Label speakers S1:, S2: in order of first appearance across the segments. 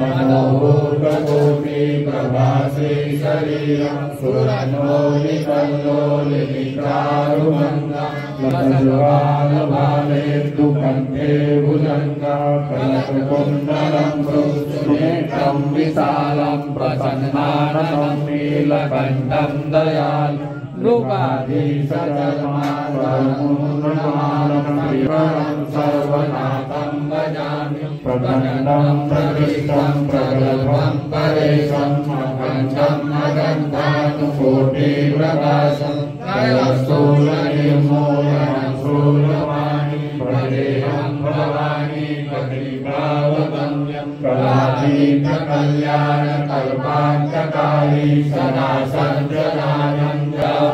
S1: मनोभूतकोटि प्रभासे शरीरं सुरनोलिकल्लोलिकारुमङ्गा लसज्वालभालेन्दु कण्ठे भुजङ्गा कनककुण्डलं नेत्रं विशालं प्रसन्नाननं नीलकण्ठं दयालु नृपाधीशचर्माणं सर्वनाथं भजामि प्रचण्डं प्रकृष्टं प्रगल्भं परेशं अखण्डं अगन्धानुकोटिप्रकाशं स्थूलनिर्मूलनं स्थूलवाणी प्रदेहं भवानी कटिकावगम्यं कलातीतकल्याणकल्पान्तकारी सदा सञ्जनानं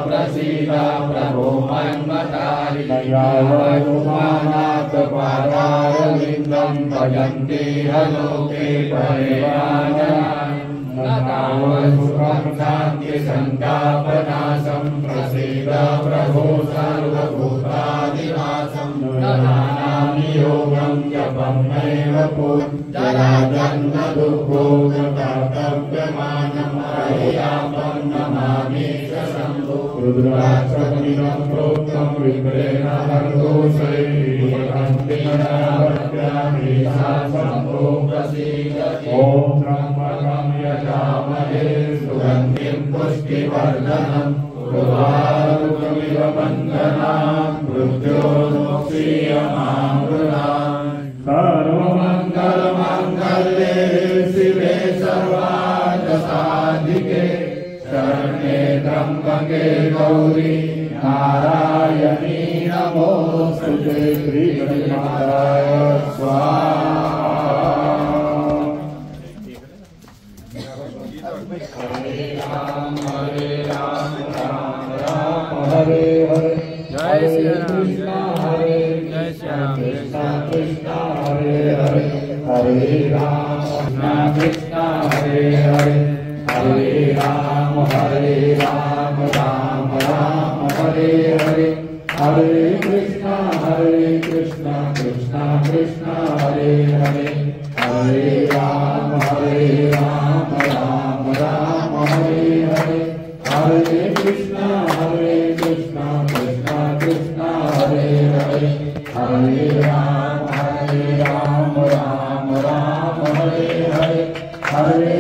S1: प्रसीदा प्रभो मन्मतारि दयावरुमानाथ पादारविन्दं भजन्ति हलोके परिवारान् नतावसुखं शान्ति सन्तापनाशं प्रसीद प्रभो सर्वभूतादिनाशं नमामि योगं जपं नैव जराजन्म दुःखो कर्तव्यमानं हरियापं नमामि रुद्राक्षमिदं प्रोक्तं विप्रेण हर्दोषे ॐ त्र्यम्बकं यजामहे सुगन्धिं पुष्टिवर्धनम् उर्वारुकमिव बन्धनान् मृत्योर्मुक्षीयमामृताम् सर्वमङ्गलमाङ्गल्ये शिवे सर्वार्थसाधिके शरण्ये त्र्यम्बके गौरी नारायणी नमोस्तुते श्रीगणेशाय स्वाहा। हरे राम राम राम हरे हरे हरे कृष्णा हरे कृष्णा कृष्णा हरे हरे हरे राम कृष्णा हरे हरे हरे राम राम राम हरे हरे हरे कृष्णा कृष्णा कृष्णा हरे हरे हरे राम राम राम हरे हरे हरे कृष्णा कृष्णा कृष्णा हरे हरे हरे राम राम राम हरे हरे हरे